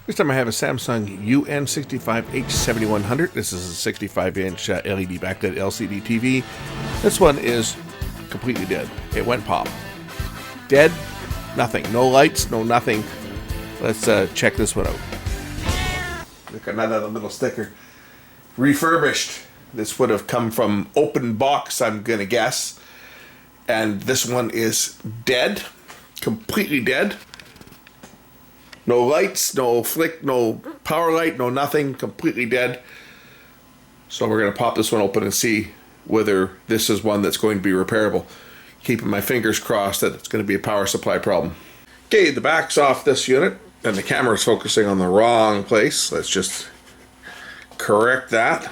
This time I have a Samsung UN65H7100. This is a 65-inch LED backlit LCD TV. This one is completely dead. It went pop. Dead, nothing. No lights, no nothing. Let's check this one out. Look, another little sticker. Refurbished. This would have come from open box, I'm going to guess. And this one is dead. Completely dead. No lights, no flick, no power light, no nothing. Completely dead. So we're going to pop this one open and see whether this is one that's going to be repairable. Keeping my fingers crossed that it's going to be a power supply problem. Okay, the back's off this unit and the camera's focusing on the wrong place. Let's just correct that.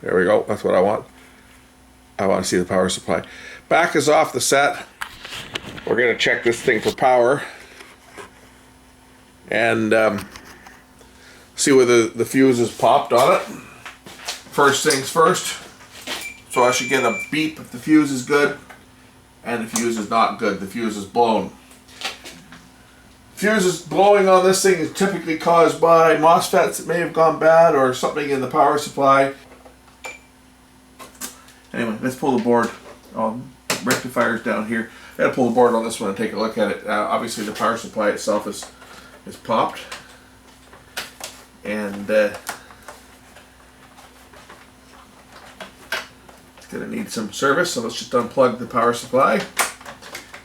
There we go. That's what I want. I want to see the power supply. Back is off the set. We're going to check this thing for power and see whether the fuse is popped on it. First things first. So I should get a beep if the fuse is good, and the fuse is not good. The fuse is blown. Fuse is blowing on this thing is typically caused by MOSFETs that may have gone bad or something in the power supply. Anyway, let's pull the board. Rectifier's down here. I gotta pull the board on this one and take a look at it. Obviously the power supply itself is popped, and it's gonna need some service. So let's just unplug the power supply,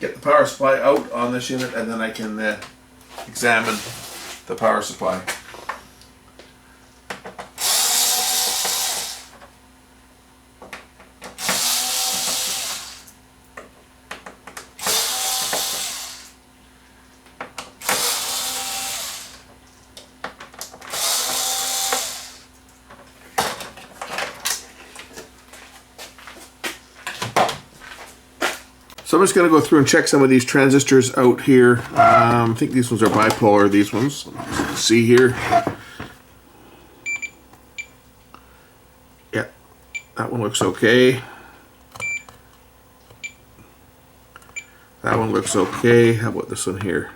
get the power supply out on this unit, and then I can examine the power supply. So I'm just going to go through and check some of these transistors out here. I think these ones are bipolar, these ones. Let's see here. Yeah, that one looks okay. That one looks okay. How about this one here?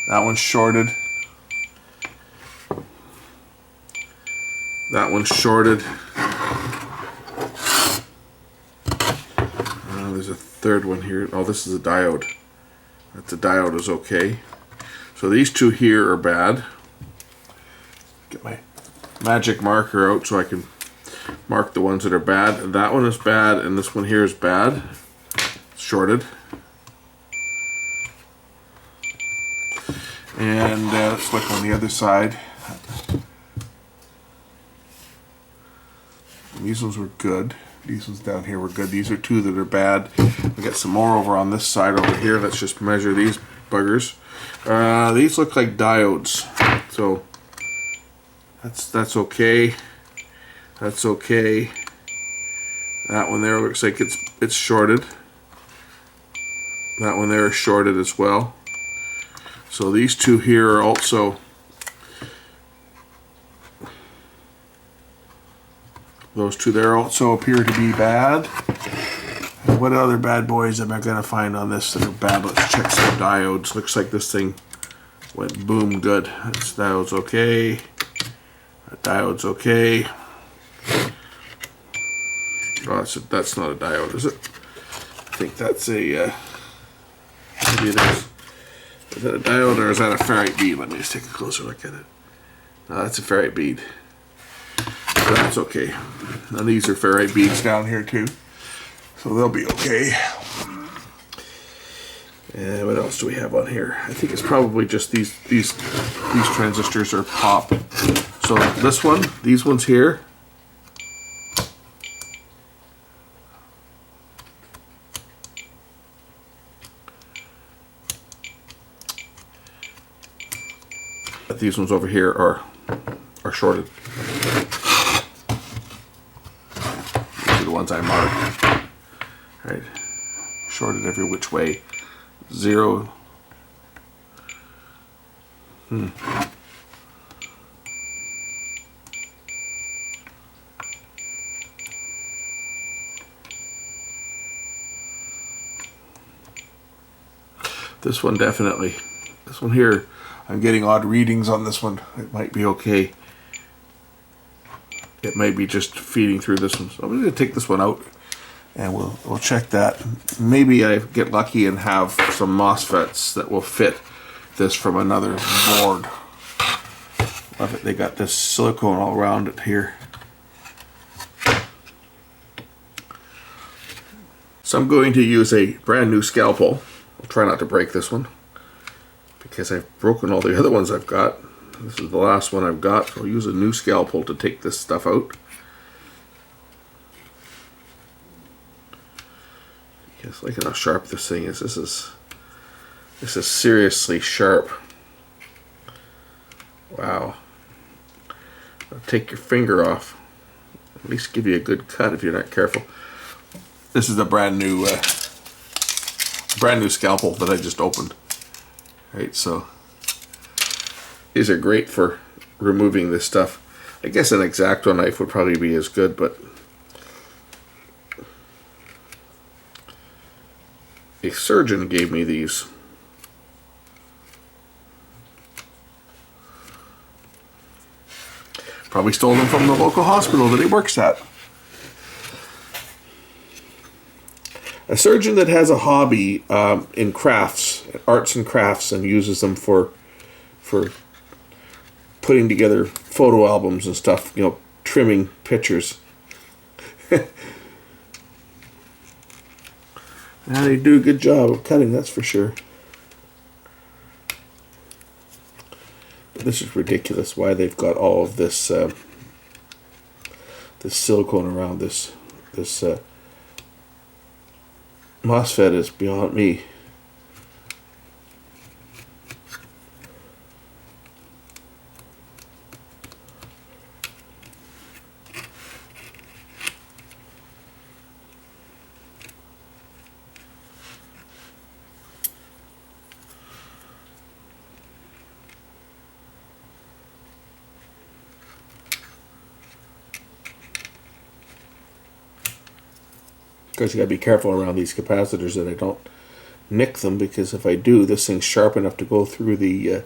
That one's shorted. That one's shorted. There's a third one here. Oh, this is a diode. That's a diode is okay. So these two here are bad. Get my magic marker out so I can mark the ones that are bad. That one is bad, and this one here is bad. It's shorted. And let's look on the other side. These ones were good. These ones down here were good. These are two that are bad. We got some more over on this side over here. Let's just measure these buggers. These look like diodes. So that's okay. That's okay. That one there looks like it's shorted. That one there is shorted as well. So these two here are also, those two there also appear to be bad. And what other bad boys am I going to find on this that are bad? Let's check some diodes. Looks like this thing went boom good. This diode's okay. That diode's okay. Oh, that's not a diode, is it? I think that's a, maybe it is. Is that a diode or is that a ferrite bead? Let me just take a closer look at it. No, that's a ferrite bead. So that's okay. Now these are ferrite beads down here too, so they'll be okay. And what else do we have on here? I think it's probably just these transistors are pop. So this one, these ones here. But these ones over here are shorted. The ones I marked. Right. Shorted every which way. Zero. This one definitely. This one here, I'm getting odd readings on this one. It might be okay. It might be just feeding through this one. So I'm going to take this one out and we'll check that. Maybe I get lucky and have some MOSFETs that will fit this from another board. Love it. They got this silicone all around it here. So I'm going to use a brand new scalpel. I'll try not to break this one because I've broken all the other ones I've got. This is the last one I've got, so I'll use a new scalpel to take this stuff out. Just look at how sharp this thing is. This is seriously sharp. Wow. I'll take your finger off. At least give you a good cut if you're not careful. This is a brand new scalpel that I just opened. Right, so these are great for removing this stuff. I guess an X-Acto knife would probably be as good, but a surgeon gave me these. Probably stole them from the local hospital that he works at. A surgeon that has a hobby in crafts, arts and crafts, and uses them for putting together photo albums and stuff, you know, trimming pictures. And they do a good job of cutting, that's for sure. But this is ridiculous why they've got all of this this silicone around this MOSFET is beyond me. Because you gotta be careful around these capacitors that I don't nick them, because if I do, this thing's sharp enough to go through the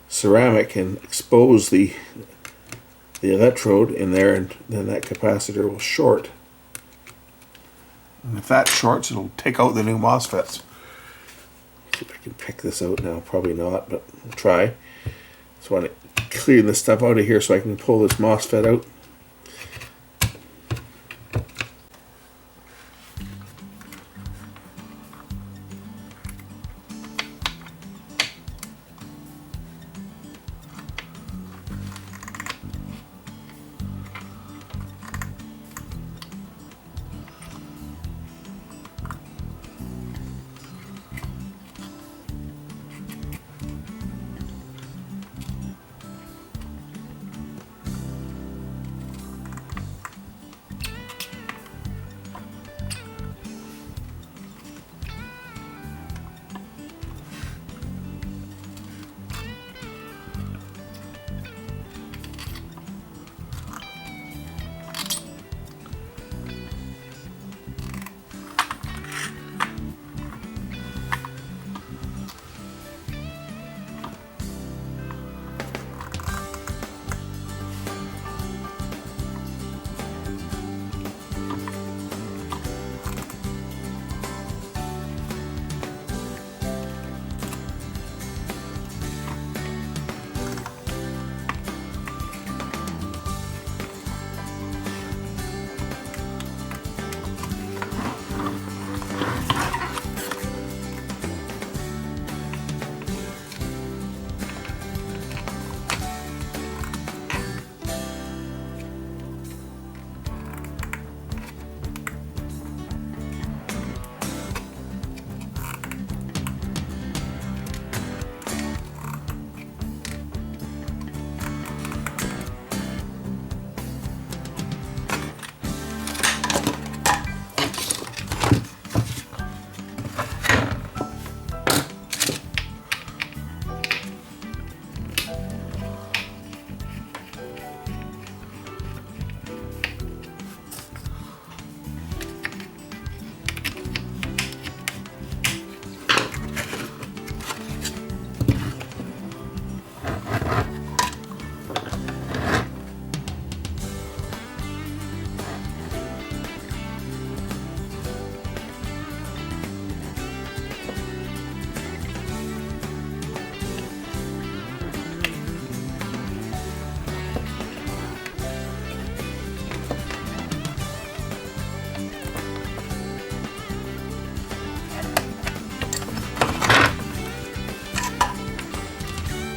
ceramic and expose the electrode in there, and then that capacitor will short. And if that shorts, it'll take out the new MOSFETs. See if I can pick this out now. Probably not, but I'll try. Just want to clear this stuff out of here so I can pull this MOSFET out.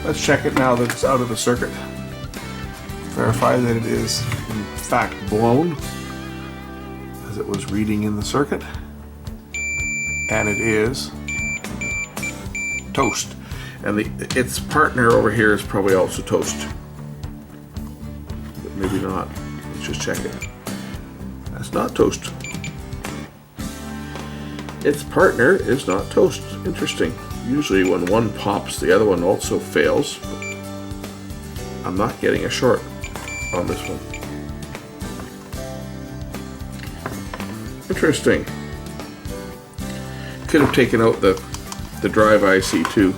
Let's check it now that it's out of the circuit. Verify that it is in fact blown, as it was reading in the circuit. And it is toast. And its partner over here is probably also toast. But maybe not. Let's just check it. That's not toast. Its partner is not toast. Interesting. Usually when one pops, the other one also fails. I'm not getting a short on this one. Interesting. Could have taken out the drive IC too.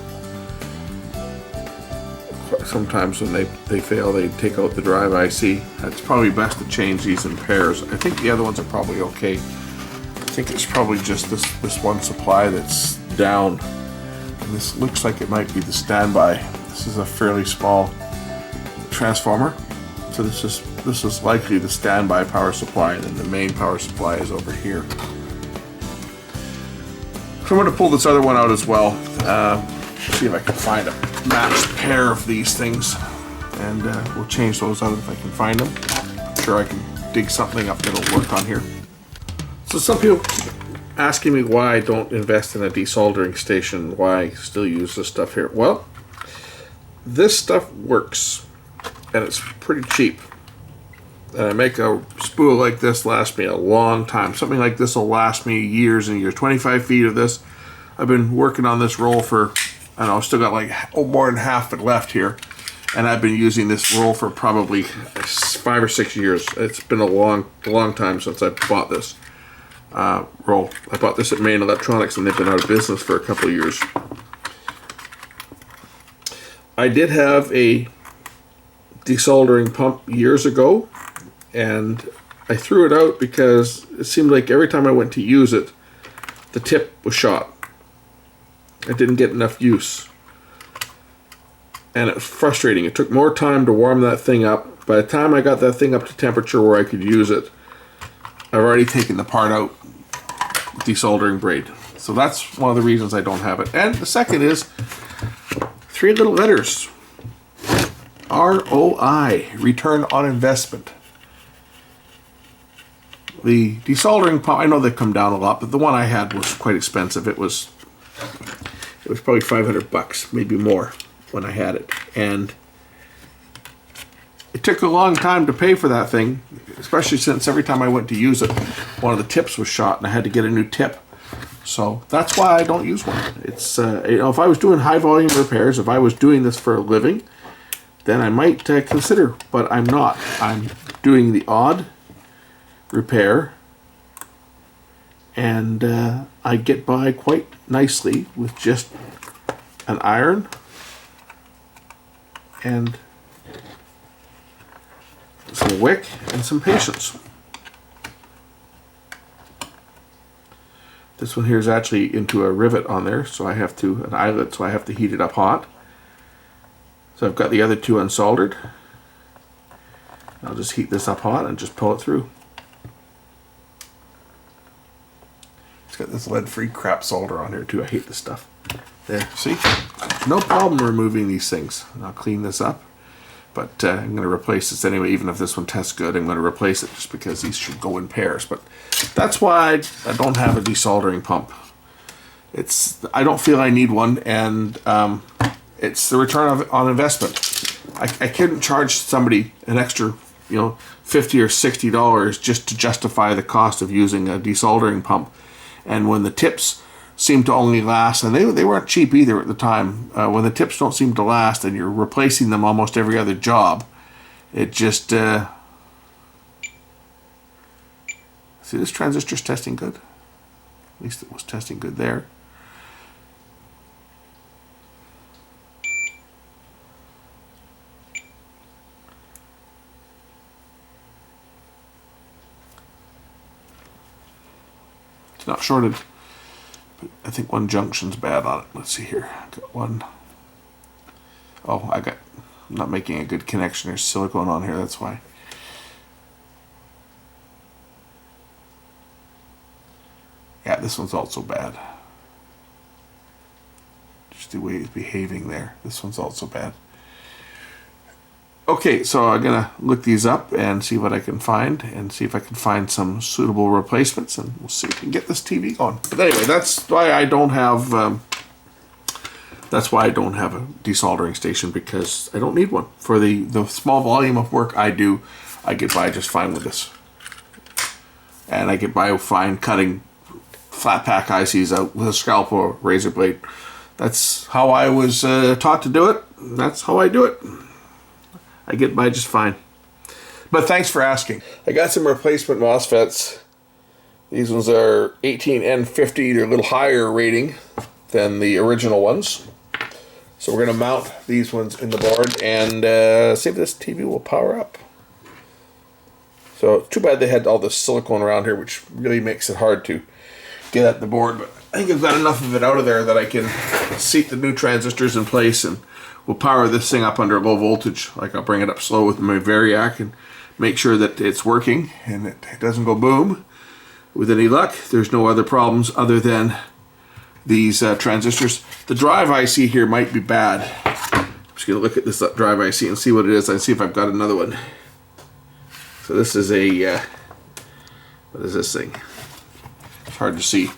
Sometimes when they fail, they take out the drive IC. It's probably best to change these in pairs. I think the other ones are probably okay. I think it's probably just this one supply that's down. And this looks like it might be the standby. This is a fairly small transformer. So this is likely the standby power supply, and then the main power supply is over here. So I'm going to pull this other one out as well. See if I can find a matched pair of these things, and we'll change those out if I can find them. I'm sure I can dig something up that'll work on here. So some people asking me why I don't invest in a desoldering station, why I still use this stuff here. Well, this stuff works, and it's pretty cheap. And I make a spool like this last me a long time. Something like this will last me years and years. 25 feet of this. I've been working on this roll for, I don't know, I've still got like more than half of it left here. And I've been using this roll for probably 5 or 6 years. It's been a long time since I bought this roll. I bought this at Main Electronics, and they've been out of business for a couple of years. I did have a desoldering pump years ago, and I threw it out because it seemed like every time I went to use it, the tip was shot. I didn't get enough use. And it was frustrating. It took more time to warm that thing up. By the time I got that thing up to temperature where I could use it, I've already taken the part out with desoldering braid. So that's one of the reasons I don't have it. And the second is 3 little letters. ROI, return on investment. The desoldering pump, I know they've come down a lot, but the one I had was quite expensive. It was probably $500, maybe more, when I had it. And it took a long time to pay for that thing, especially since every time I went to use it, one of the tips was shot and I had to get a new tip. So that's why I don't use one. It's if I was doing high volume repairs, if I was doing this for a living, then I might consider, but I'm not. I'm doing the odd repair, and I get by quite nicely with just an iron and some wick and some patience. This one here is actually into a rivet on there, so I have to, an eyelet, so I have to heat it up hot. So I've got the other 2 unsoldered. I'll just heat this up hot and just pull it through. It's got this lead-free crap solder on here too. I hate this stuff. There, see? No problem removing these things. And I'll clean this up. But I'm going to replace this anyway, even if this one tests good. I'm going to replace it just because these should go in pairs. But that's why I don't have a desoldering pump. I don't feel I need one, and it's the return on investment. I couldn't charge somebody an extra, $50 or $60 just to justify the cost of using a desoldering pump. And when the tips seem to only last, and they weren't cheap either at the time, when the tips don't seem to last and you're replacing them almost every other job, it just... See, this transistor's testing good. At least it was testing good there. It's not shorted, but I think one junction's bad on it. Let's see here. Got one. Oh, I'm not making a good connection. There's silicone on here, that's why. Yeah, this one's also bad. Just the way it's behaving there. This one's also bad. Okay, so I'm gonna look these up and see what I can find, and see if I can find some suitable replacements, and we'll see if we can get this TV going. But anyway, that's why I don't have a desoldering station, because I don't need one for the small volume of work I do. I get by just fine with this, and I get by fine cutting flat pack ICs out with a scalpel or razor blade. That's how I was taught to do it. That's how I do it. I get by just fine. But thanks for asking. I got some replacement MOSFETs. These ones are 18N50. They're a little higher rating than the original ones. So we're going to mount these ones in the board and see if this TV will power up. So too bad they had all this silicone around here, which really makes it hard to get at the board. But I think I've got enough of it out of there that I can seat the new transistors in place, and we'll power this thing up under low voltage. Like, I'll bring it up slow with my Variac and make sure that it's working and it doesn't go boom. With any luck, there's no other problems other than these transistors. The drive IC here might be bad. I'm just gonna look at this drive IC and see what it is, and see if I've got another one. So this is a, what is this thing? It's hard to see.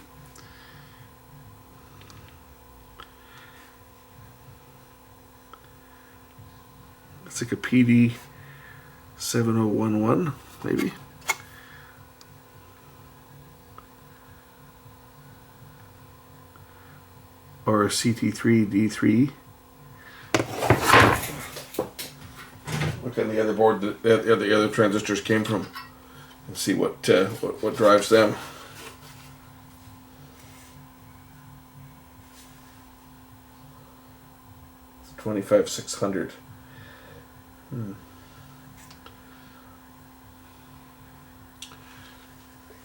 It's like a PD7011, maybe. Or a CT3D3. Look on the other board that the other transistors came from, and see what drives them. It's 25600.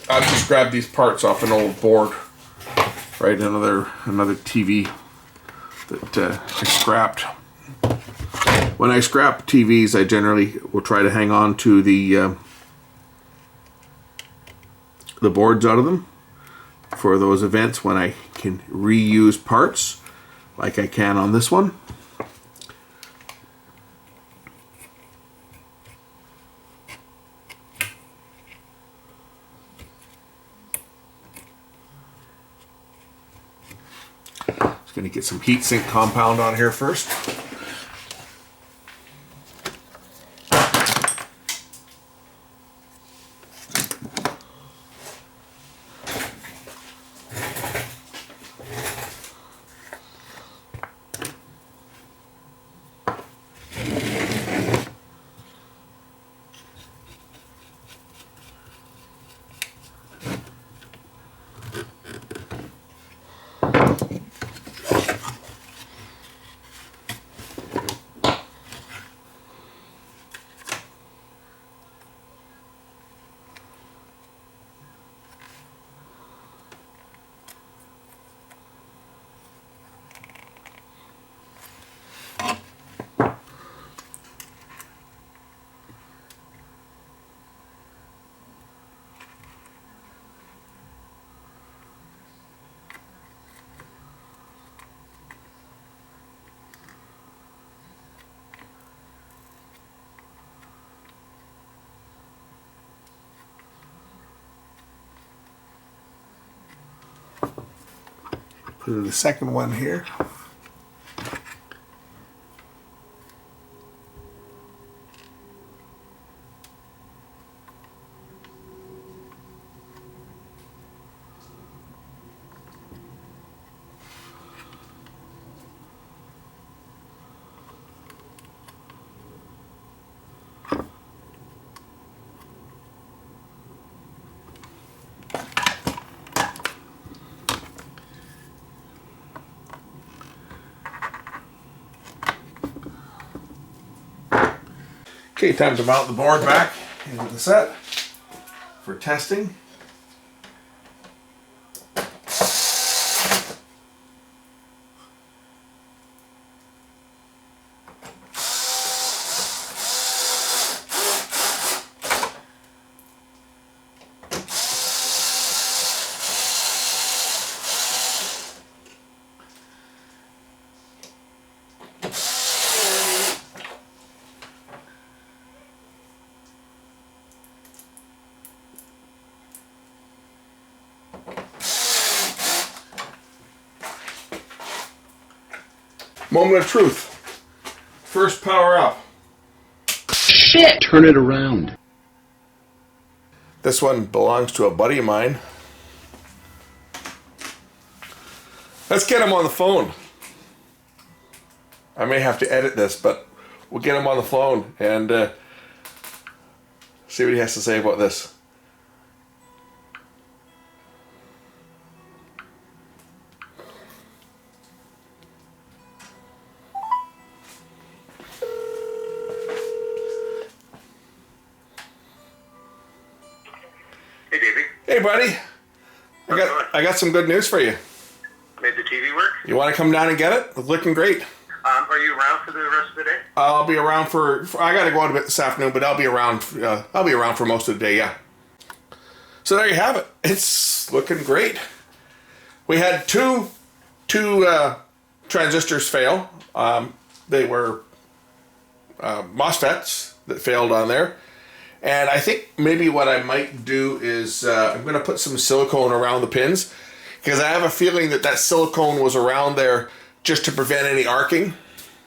I've just grabbed these parts off an old board, right? Another TV that I scrapped. When I scrap TVs, I generally will try to hang on to the boards out of them for those events when I can reuse parts, like I can on this one. Just going to get some heat sink compound on here first. Put in the second one here. Okay, time to mount the board back into the set for testing. Moment of truth. First power up. Shit! Turn it around. This one belongs to a buddy of mine. Let's get him on the phone. I may have to edit this, but we'll get him on the phone and see what he has to say about this. Hey, Davey. Hey, buddy. I got some good news for you. Made the TV work? You want to come down and get it? It's looking great. Are you around for the rest of the day? I'll be around for I got to go out a bit this afternoon, but I'll be around for most of the day, yeah. So there you have it. It's looking great. We had two transistors fail. They were MOSFETs that failed on there. And I think maybe what I might do is I'm going to put some silicone around the pins, because I have a feeling that silicone was around there just to prevent any arcing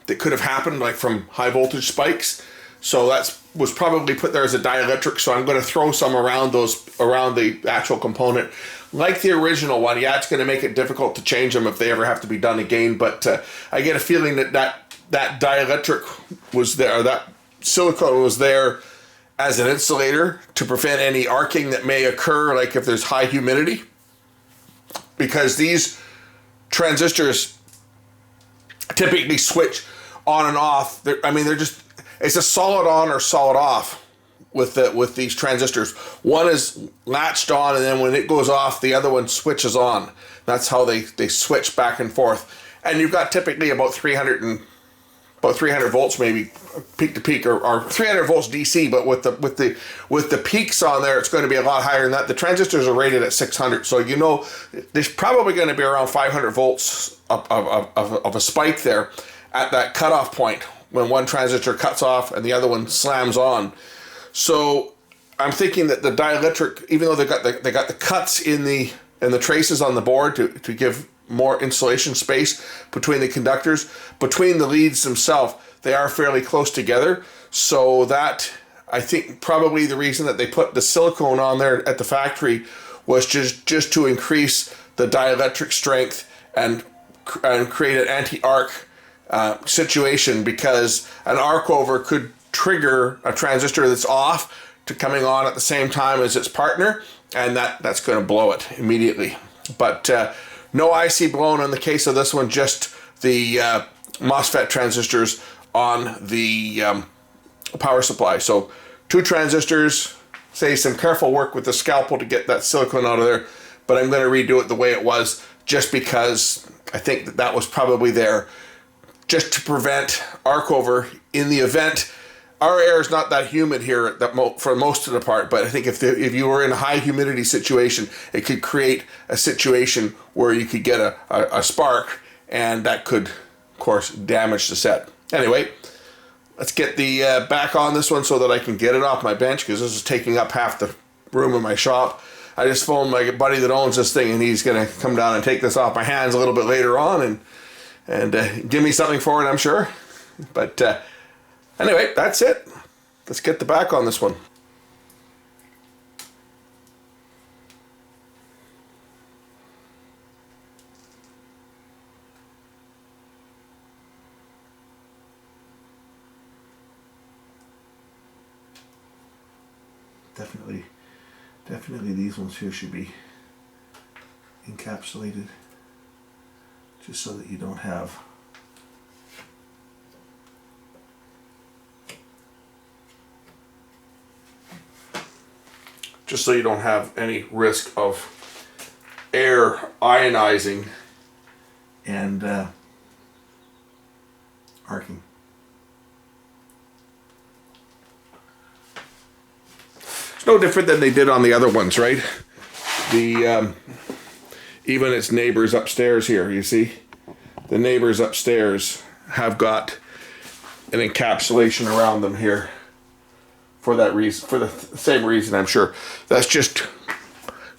that could have happened, like from high voltage spikes. So that was probably put there as a dielectric. So I'm going to throw some around the actual component, like the original one. Yeah, it's going to make it difficult to change them if they ever have to be done again. But I get a feeling that dielectric was there, or that silicone was there as an insulator to prevent any arcing that may occur, like if there's high humidity. Because these transistors typically switch on and off. They're just, it's a solid on or solid off with these transistors. One is latched on, and then when it goes off, the other one switches on. That's how they switch back and forth. And you've got typically about 300 volts, maybe peak to peak, or 300 volts DC. But with the peaks on there, it's going to be a lot higher than that. The transistors are rated at 600, so you know there's probably going to be around 500 volts of a spike there at that cutoff point when one transistor cuts off and the other one slams on. So I'm thinking that the dielectric, even though they got the cuts in the traces on the board to give more insulation space between the conductors, between the leads themselves, they are fairly close together. So that, I think probably the reason that they put the silicone on there at the factory was just to increase the dielectric strength and create an anti-arc situation, because an arc over could trigger a transistor that's off to coming on at the same time as its partner, and that's going to blow it immediately. But no IC blown in the case of this one, just the MOSFET transistors on the power supply. So 2 transistors, say some careful work with the scalpel to get that silicone out of there, but I'm going to redo it the way it was, just because I think that was probably there just to prevent arc over in the event. Our air is not that humid here for most of the part, but I think if you were in a high humidity situation, it could create a situation where you could get a spark, and that could, of course, damage the set. Anyway, let's get the back on this one so that I can get it off my bench, because this is taking up half the room in my shop. I just phoned my buddy that owns this thing, and he's going to come down and take this off my hands a little bit later on and give me something for it, I'm sure. But anyway, that's it. Let's get the back on this one. Definitely these ones here should be encapsulated, just so that you don't have any risk of air ionizing and arcing. It's no different than they did on the other ones, right? The even its neighbors upstairs here, you see? The neighbors upstairs have got an encapsulation around them here for that reason, for the same reason, I'm sure. That's just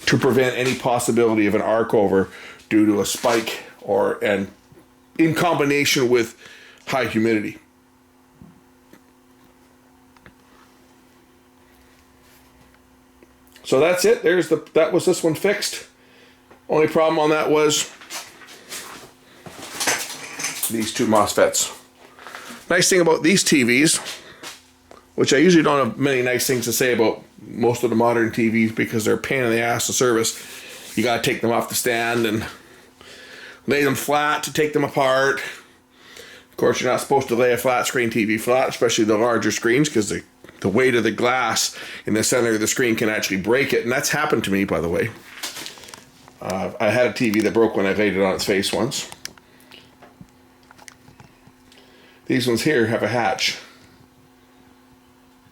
to prevent any possibility of an arc over due to a spike and in combination with high humidity. So that's it. That was this one fixed. Only problem on that was these two MOSFETs. Nice thing about these TVs, which I usually don't have many nice things to say about most of the modern TVs because they're a pain in the ass to service. You gotta take them off the stand and lay them flat to take them apart. Of course, you're not supposed to lay a flat screen TV flat, especially the larger screens, because the weight of the glass in the center of the screen can actually break it. And that's happened to me, by the way. I had a TV that broke when I laid it on its face once. These ones here have a hatch.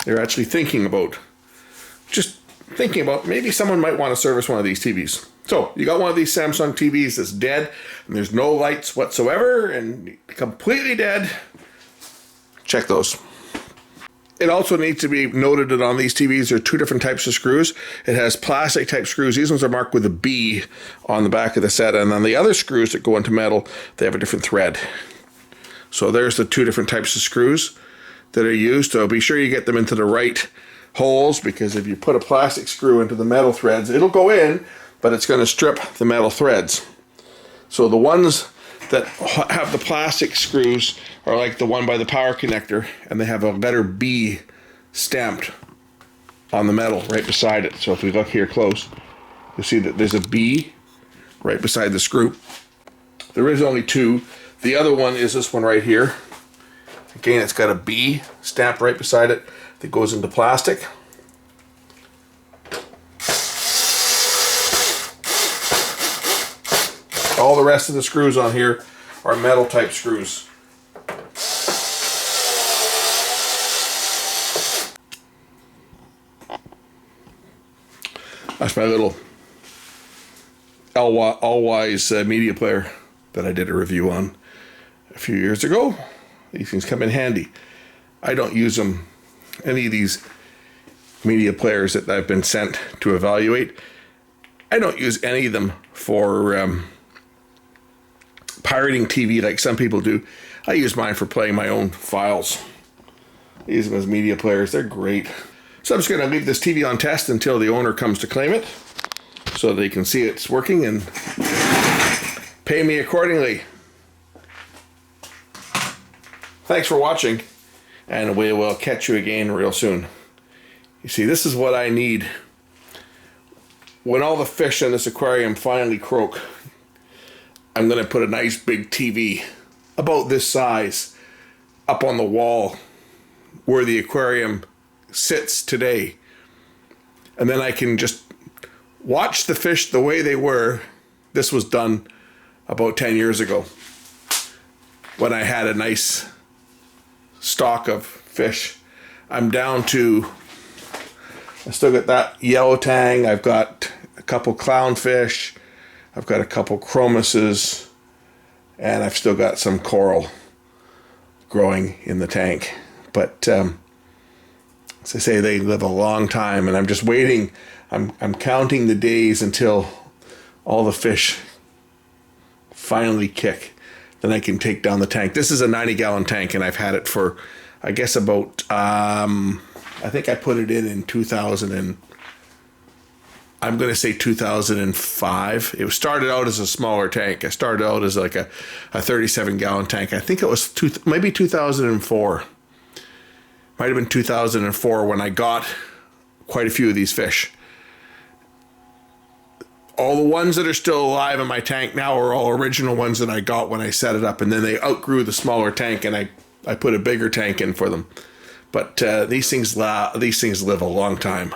They're actually thinking about maybe someone might want to service one of these TVs. So you got one of these Samsung TVs that's dead and there's no lights whatsoever and completely dead. Check those. It also needs to be noted that on these TVs there are two different types of screws. It has plastic type screws. These ones are marked with a B on the back of the set, and on the other screws that go into metal, they have a different thread. So there's the two different types of screws that are used. So be sure you get them into the right holes, because if you put a plastic screw into the metal threads, it'll go in, but it's going to strip the metal threads. So the ones that have the plastic screws are like the one by the power connector, and they have a letter B stamped on the metal right beside it. So if we look here close, you'll see that there's a B right beside the screw. There is only two. The other one is this one right here. Again, it's got a B stamped right beside it that goes into plastic. All the rest of the screws on here are metal type screws. That's my little All-Wise media player that I did a review on a few years ago. These things come in handy. I don't use them, any of these media players that I've been sent to evaluate, I don't use any of them for pirating TV like some people do. I use mine for playing my own files. I use them as media players. They're great. So I'm just going to leave this TV on test until the owner comes to claim it, so they can see it's working and pay me accordingly. Thanks for watching, and we will catch you again real soon. You see, this is what I need. When all the fish in this aquarium finally croak, I'm going to put a nice big TV about this size up on the wall where the aquarium sits today. And then I can just watch the fish the way they were. This was done about 10 years ago when I had a nice stock of fish. I'm down to, I still got that yellow tang, I've got a couple clownfish, I've got a couple chromuses, and I've still got some coral growing in the tank. But as I say, they live a long time, and I'm just waiting. I'm counting the days until all the fish finally kick. Then I can take down the tank. This is a 90-gallon tank, and I've had it for, I guess, about, I think I put it in 2005. It started out as a smaller tank. I started out as like a 37-gallon tank. I think it was maybe 2004. Might have been 2004 when I got quite a few of these fish. All the ones that are still alive in my tank now are all original ones that I got when I set it up, and then they outgrew the smaller tank, and I put a bigger tank in for them. But these things live a long time.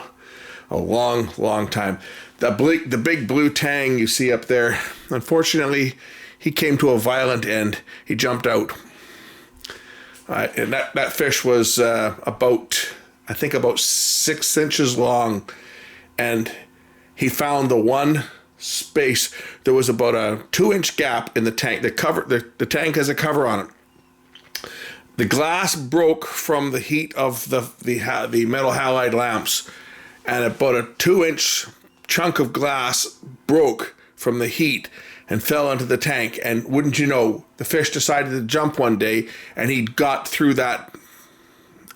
A long, long time. The big blue tang you see up there, unfortunately, he came to a violent end. He jumped out. And that fish was about 6 inches long. And he found the one space. There was about a 2-inch gap in the tank. The tank has a cover on it. The glass broke from the heat of the metal halide lamps, and about a 2-inch chunk of glass broke from the heat, and fell into the tank. And wouldn't you know, the fish decided to jump one day, and he got through that.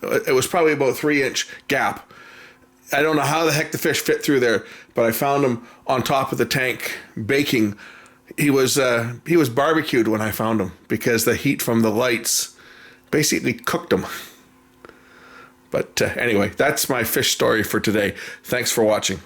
It was probably about 3-inch gap. I don't know how the heck the fish fit through there, but I found him on top of the tank baking. He was barbecued when I found him because the heat from the lights basically cooked him. But anyway, that's my fish story for today. Thanks for watching.